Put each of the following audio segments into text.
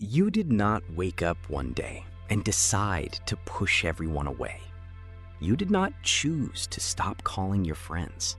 You did not wake up one day and decide to push everyone away. You did not choose to stop calling your friends.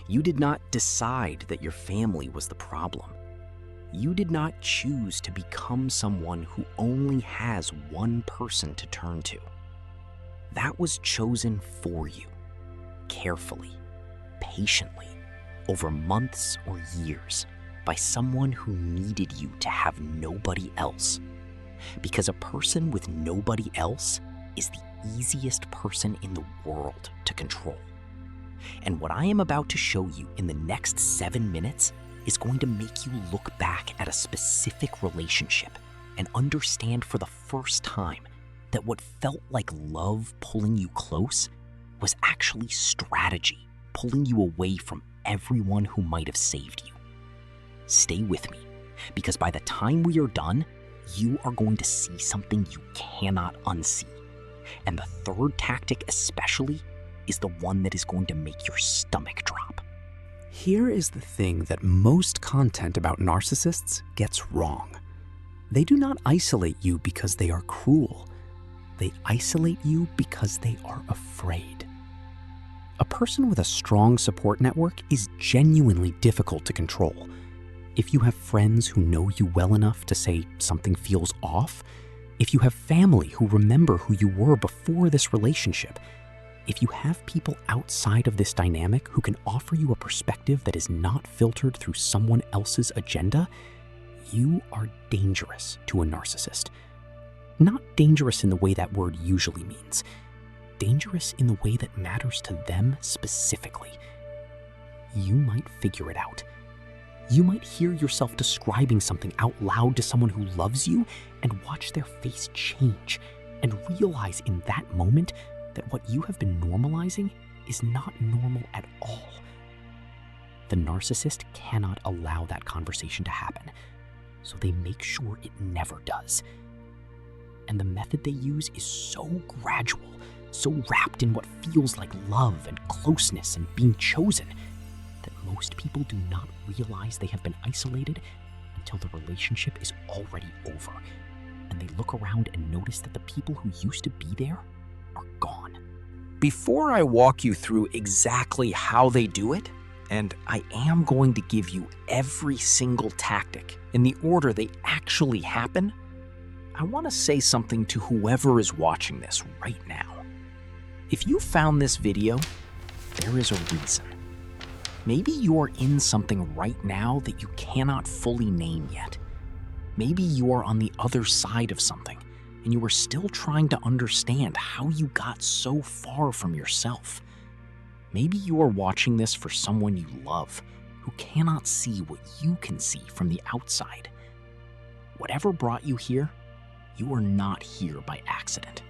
You did not decide that your family was the problem. You did not choose to become someone who only has one person to turn to. That was chosen for you, carefully, patiently, over months or years, by someone who needed you to have nobody else. Because a person with nobody else is the easiest person in the world to control. And what I am about to show you in the next 7 minutes is going to make you look back at a specific relationship and understand for the first time that what felt like love pulling you close was actually strategy pulling you away from everyone who might have saved you. Stay with me, because by the time we are done, you are going to see something you cannot unsee. And the third tactic especially is the one that is going to make your stomach drop. Here is the thing that most content about narcissists gets wrong. They do not isolate you because they are cruel. They isolate you because they are afraid. A person with a strong support network is genuinely difficult to control. If you have friends who know you well enough to say something feels off, if you have family who remember who you were before this relationship, if you have people outside of this dynamic who can offer you a perspective that is not filtered through someone else's agenda, you are dangerous to a narcissist. Not dangerous in the way that word usually means. Dangerous in the way that matters to them specifically. You might figure it out. You might hear yourself describing something out loud to someone who loves you and watch their face change and realize in that moment that what you have been normalizing is not normal at all. The narcissist cannot allow that conversation to happen, so they make sure it never does. And the method they use is so gradual, so wrapped in what feels like love and closeness and being chosen, that most people do not realize they have been isolated until the relationship is already over, and they look around and notice that the people who used to be there are gone. Before I walk you through exactly how they do it, and I am going to give you every single tactic in the order they actually happen, I want to say something to whoever is watching this right now. If you found this video, there is a reason. Maybe you are in something right now that you cannot fully name yet. Maybe you are on the other side of something, and you are still trying to understand how you got so far from yourself. Maybe you are watching this for someone you love, who cannot see what you can see from the outside. Whatever brought you here, you are not here by accident.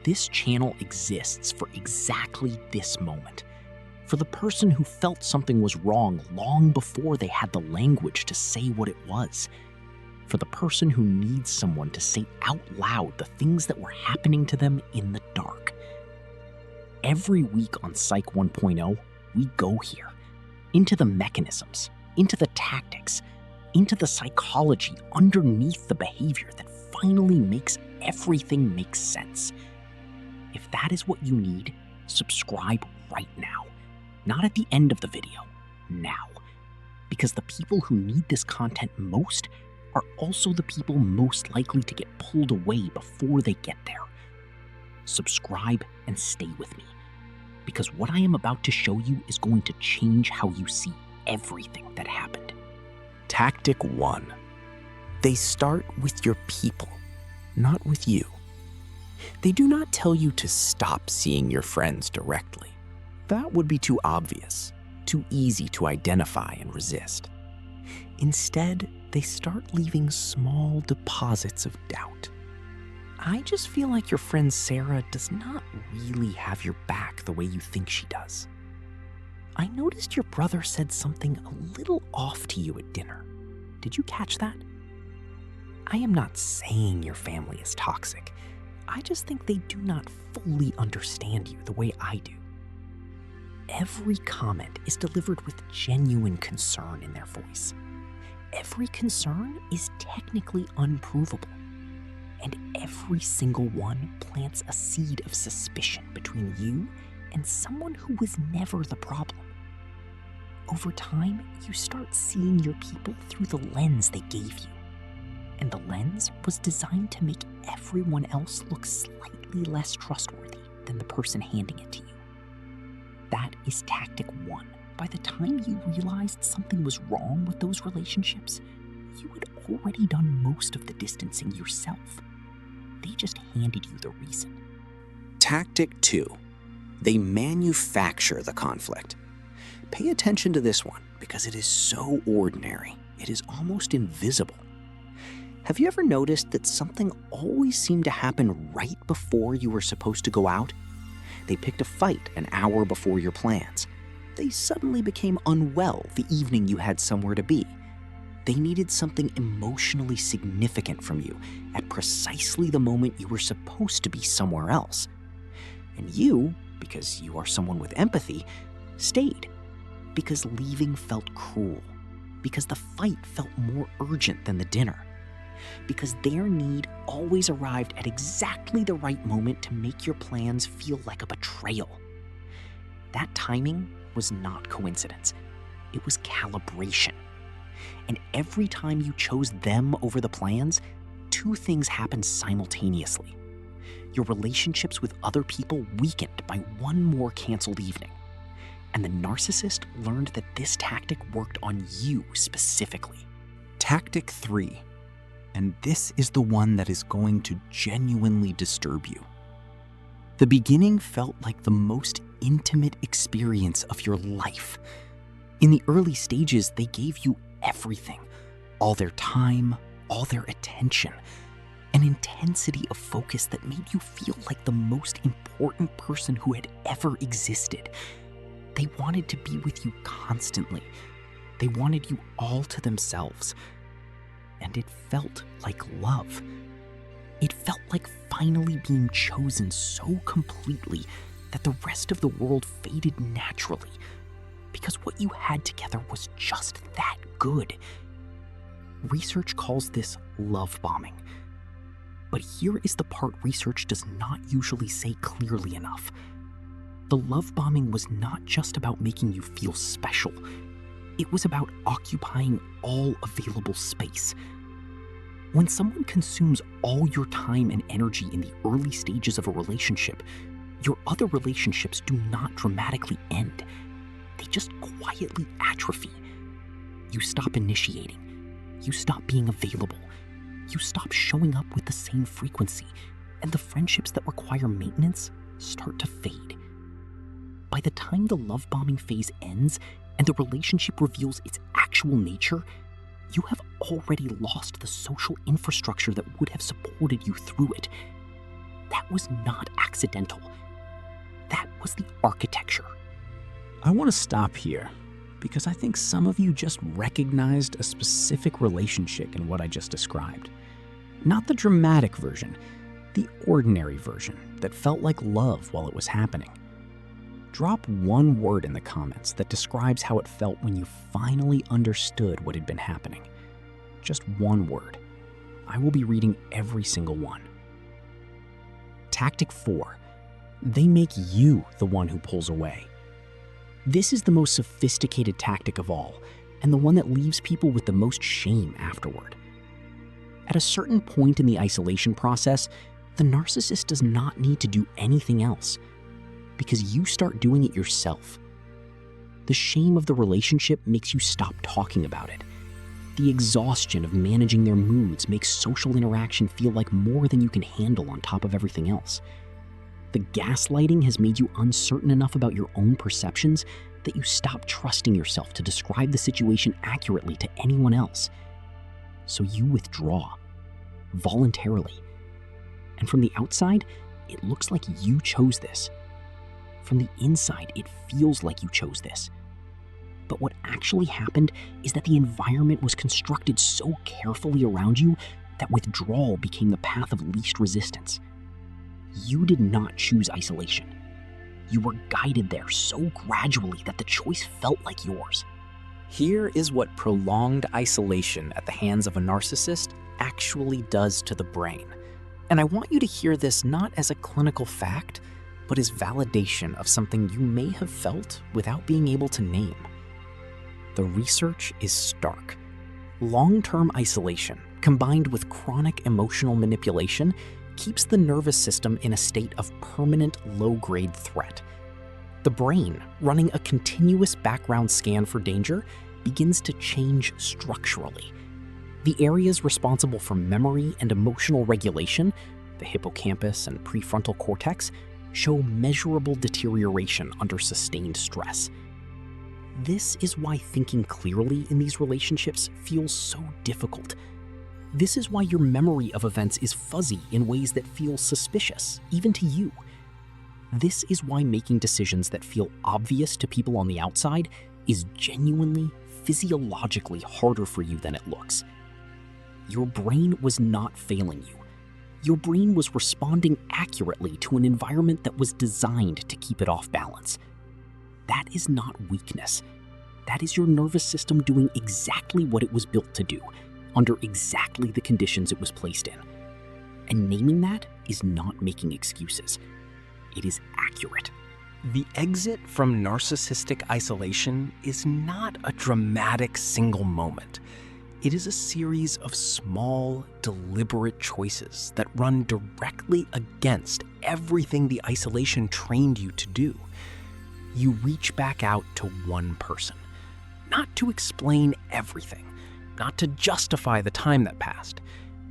This channel exists for exactly this moment. For the person who felt something was wrong long before they had the language to say what it was. For the person who needs someone to say out loud the things that were happening to them in the dark. Every week on Psych 1.0, we go here, into the mechanisms, into the tactics, into the psychology underneath the behavior that finally makes everything make sense. If that is what you need, subscribe right now. Not at the end of the video, now. Because the people who need this content most are also the people most likely to get pulled away before they get there. Subscribe and stay with me, because what I am about to show you is going to change how you see everything that happened. Tactic 1. They start with your people, not with you. They do not tell you to stop seeing your friends directly. That would be too obvious, too easy to identify and resist. Instead, they start leaving small deposits of doubt. I just feel like your friend Sarah does not really have your back the way you think she does. I noticed your brother said something a little off to you at dinner. Did you catch that? I am not saying your family is toxic. I just think they do not fully understand you the way I do. Every comment is delivered with genuine concern in their voice. every concern is technically unprovable. And every single one plants a seed of suspicion between you and someone who was never the problem. Over time, you start seeing your people through the lens they gave you. And the lens was designed to make everyone else look slightly less trustworthy than the person handing it to you. That is tactic 1. By the time you realized something was wrong with those relationships, you had already done most of the distancing yourself. They just handed you the reason. Tactic 2. They manufacture the conflict. Pay attention to this one because it is so ordinary. It is almost invisible. Have you ever noticed that something always seemed to happen right before you were supposed to go out? They picked a fight an hour before your plans. They suddenly became unwell the evening you had somewhere to be. They needed something emotionally significant from you at precisely the moment you were supposed to be somewhere else. And you, because you are someone with empathy, stayed. Because leaving felt cruel. Because the fight felt more urgent than the dinner. Because their need always arrived at exactly the right moment to make your plans feel like a betrayal. That timing was not coincidence. It was calibration. And every time you chose them over the plans, 2 things happened simultaneously. Your relationships with other people weakened by one more canceled evening. And the narcissist learned that this tactic worked on you specifically. Tactic 3. And this is the one that is going to genuinely disturb you. The beginning felt like the most intimate experience of your life. In the early stages, they gave you everything, all their time, all their attention, an intensity of focus that made you feel like the most important person who had ever existed. They wanted to be with you constantly. They wanted you all to themselves. And it felt like love. It felt like finally being chosen so completely that the rest of the world faded naturally, because what you had together was just that good. Research calls this love bombing. But here is the part research does not usually say clearly enough. The love bombing was not just about making you feel special. It was about occupying all available space. When someone consumes all your time and energy in the early stages of a relationship, your other relationships do not dramatically end. They just quietly atrophy. You stop initiating. You stop being available. You stop showing up with the same frequency, and the friendships that require maintenance start to fade. By the time the love bombing phase ends and the relationship reveals its actual nature, you have already lost the social infrastructure that would have supported you through it. That was not accidental. That was the architecture. I want to stop here because I think some of you just recognized a specific relationship in what I just described. Not the dramatic version, the ordinary version that felt like love while it was happening. Drop one word in the comments that describes how it felt when you finally understood what had been happening. Just one word. I will be reading every single one. Tactic 4. They make you the one who pulls away. This is the most sophisticated tactic of all, and the one that leaves people with the most shame afterward. At a certain point in the isolation process, the narcissist does not need to do anything else, because you start doing it yourself. The shame of the relationship makes you stop talking about it. The exhaustion of managing their moods makes social interaction feel like more than you can handle on top of everything else. The gaslighting has made you uncertain enough about your own perceptions that you stop trusting yourself to describe the situation accurately to anyone else. So you withdraw, voluntarily. And from the outside, it looks like you chose this. From the inside, it feels like you chose this. But what actually happened is that the environment was constructed so carefully around you that withdrawal became the path of least resistance. You did not choose isolation. You were guided there so gradually that the choice felt like yours. Here is what prolonged isolation at the hands of a narcissist actually does to the brain. And I want you to hear this not as a clinical fact, but as validation of something you may have felt without being able to name. The research is stark. Long-term isolation, combined with chronic emotional manipulation, keeps the nervous system in a state of permanent low-grade threat. The brain, running a continuous background scan for danger, begins to change structurally. The areas responsible for memory and emotional regulation, the hippocampus and prefrontal cortex, show measurable deterioration under sustained stress. This is why thinking clearly in these relationships feels so difficult. This is why your memory of events is fuzzy in ways that feel suspicious, even to you. This is why making decisions that feel obvious to people on the outside is genuinely, physiologically harder for you than it looks. Your brain was not failing you. Your brain was responding accurately to an environment that was designed to keep it off balance. That is not weakness. That is your nervous system doing exactly what it was built to do, under exactly the conditions it was placed in. And naming that is not making excuses. It is accurate. The exit from narcissistic isolation is not a dramatic single moment. It is a series of small, deliberate choices that run directly against everything the isolation trained you to do. You reach back out to one person, not to explain everything, not to justify the time that passed,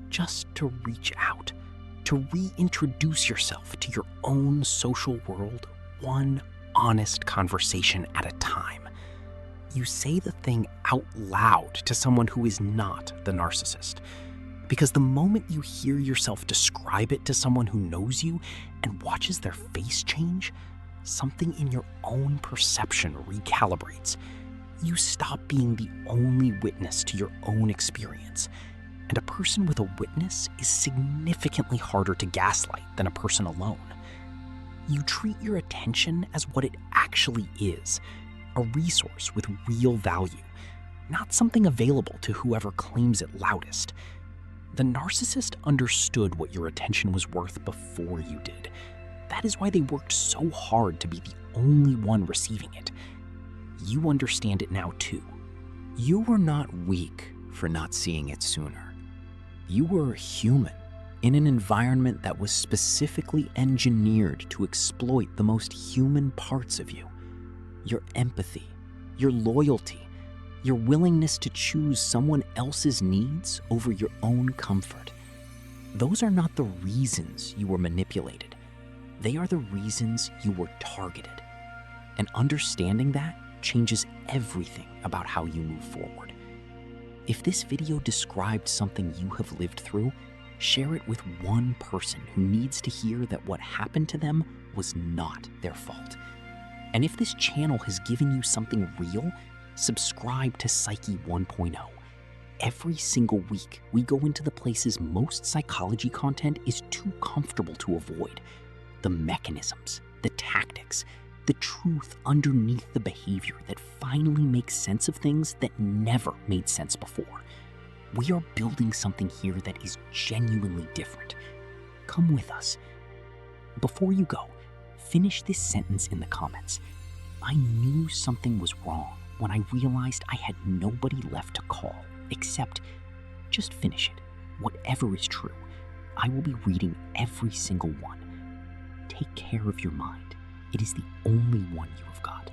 just to reach out, to reintroduce yourself to your own social world, one honest conversation at a time. You say the thing out loud to someone who is not the narcissist. Because the moment you hear yourself describe it to someone who knows you and watches their face change, something in your own perception recalibrates. You stop being the only witness to your own experience. And a person with a witness is significantly harder to gaslight than a person alone. You treat your attention as what it actually is, a resource with real value, not something available to whoever claims it loudest. The narcissist understood what your attention was worth before you did. That is why they worked so hard to be the only one receiving it. You understand it now too. You were not weak for not seeing it sooner. You were human in an environment that was specifically engineered to exploit the most human parts of you. Your empathy, your loyalty, your willingness to choose someone else's needs over your own comfort. Those are not the reasons you were manipulated. They are the reasons you were targeted. And understanding that changes everything about how you move forward. If this video described something you have lived through, share it with one person who needs to hear that what happened to them was not their fault. And if this channel has given you something real, subscribe to Psyche 1.0. Every single week, we go into the places most psychology content is too comfortable to avoid. The mechanisms, the tactics, the truth underneath the behavior that finally makes sense of things that never made sense before. We are building something here that is genuinely different. Come with us. Before you go, finish this sentence in the comments. I knew something was wrong when I realized I had nobody left to call, except just finish it. Whatever is true, I will be reading every single one. Take care of your mind. It is the only one you have got.